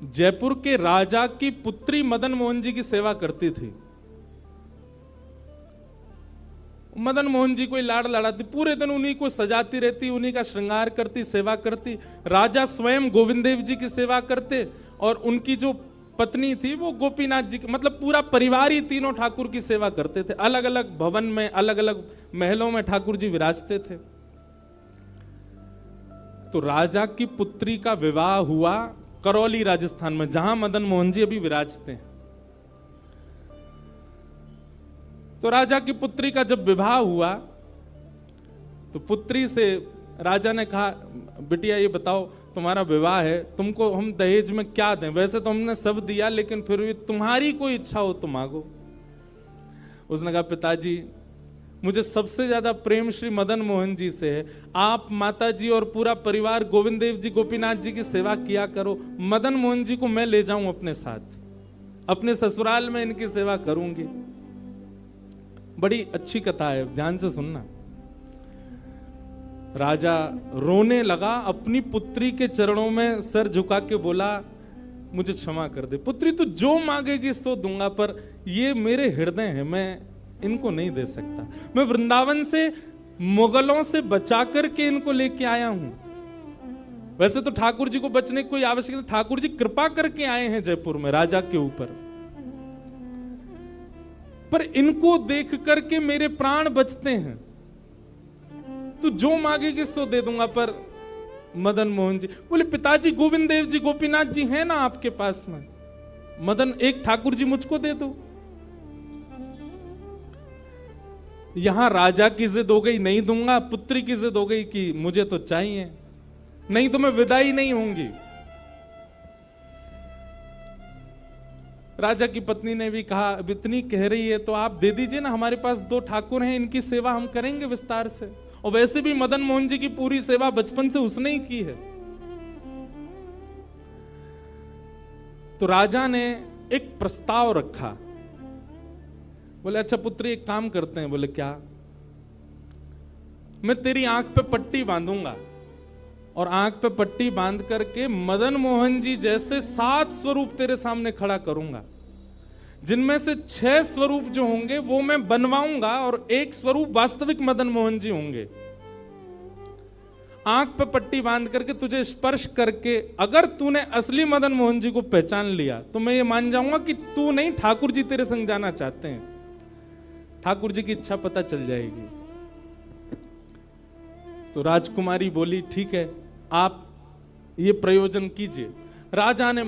जयपुर के राजा की पुत्री मदन मोहन जी की सेवा करती थी। मदन मोहन जी कोई लाड़ लड़ाती, पूरे दिन उन्हीं को सजाती रहती, उन्हीं का श्रृंगार करती, सेवा करती। राजा स्वयं गोविंद देव जी की सेवा करते और उनकी जो पत्नी थी वो गोपीनाथ जी की, मतलब पूरा परिवार ही तीनों ठाकुर की सेवा करते थे। अलग अलग भवन में, अलग अलग महलों में ठाकुर जी विराजते थे। तो राजा की पुत्री का विवाह हुआ करौली राजस्थान में, जहां मदन मोहन जी अभी विराजते हैं। तो राजा की पुत्री का जब विवाह हुआ तो पुत्री से राजा ने कहा, बिटिया ये बताओ तुम्हारा विवाह है, तुमको हम दहेज में क्या दें? वैसे तो हमने सब दिया, लेकिन फिर भी तुम्हारी कोई इच्छा हो तो मांगो। उसने कहा, पिताजी मुझे सबसे ज्यादा प्रेम श्री मदन मोहन जी से है। आप माता जी और पूरा परिवार गोविंद देव जी, गोपीनाथ जी की सेवा किया करो। मदन मोहन जी को मैं ले जाऊं अपने साथ, अपने ससुराल में इनकी सेवा करूंगी। बड़ी अच्छी कथा है, ध्यान से सुनना। राजा रोने लगा, अपनी पुत्री के चरणों में सर झुका के बोला, मुझे क्षमा कर दे पुत्री, तू जो मांगेगी सो दूंगा, पर ये मेरे हृदय हैं, मैं इनको नहीं दे सकता। मैं वृंदावन से मुगलों से बचा करके इनको लेके आया हूं। वैसे तो ठाकुर जी को बचने की कोई आवश्यकता, ठाकुर जी कृपा करके आए हैं जयपुर में राजा के ऊपर, पर इनको देख करके मेरे प्राण बचते हैं। तू जो मांगेगी सो दे दूंगा। पर मदन मोहन जी बोले, पिताजी गोविंद देव जी, गोपीनाथ जी हैं ना आपके पास में, मदन एक ठाकुर जी मुझको दे दो। यहां राजा की जिद हो गई, नहीं दूंगा। पुत्री की जिद हो गई कि मुझे तो चाहिए, नहीं तो मैं विदाई नहीं होंगी। राजा की पत्नी ने भी कहा, अब इतनी कह रही है तो आप दे दीजिए ना, हमारे पास 2 ठाकुर हैं, इनकी सेवा हम करेंगे विस्तार से। और वैसे भी मदन मोहन जी की पूरी सेवा बचपन से उसने ही की है। तो राजा ने एक प्रस्ताव रखा। बोले, अच्छा पुत्री एक काम करते हैं। बोले, क्या? मैं तेरी आंख पे पट्टी बांधूंगा और आंख पे पट्टी बांध करके मदन मोहन जी जैसे 7 स्वरूप तेरे सामने खड़ा करूंगा, जिनमें से 6 स्वरूप जो होंगे वो मैं बनवाऊंगा और 1 स्वरूप वास्तविक मदन मोहन जी होंगे। आंख पे पट्टी बांध करके तुझे स्पर्श करके अगर तूने असली मदन मोहन जी को पहचान लिया तो मैं ये मान जाऊंगा कि तू नहीं, ठाकुर जी तेरे संग जाना चाहते हैं। ठाकुर जी की इच्छा पता चल जाएगी। तो राजकुमारी बोली, ठीक है, आप ये प्रयोजन कीजिए। राजा ने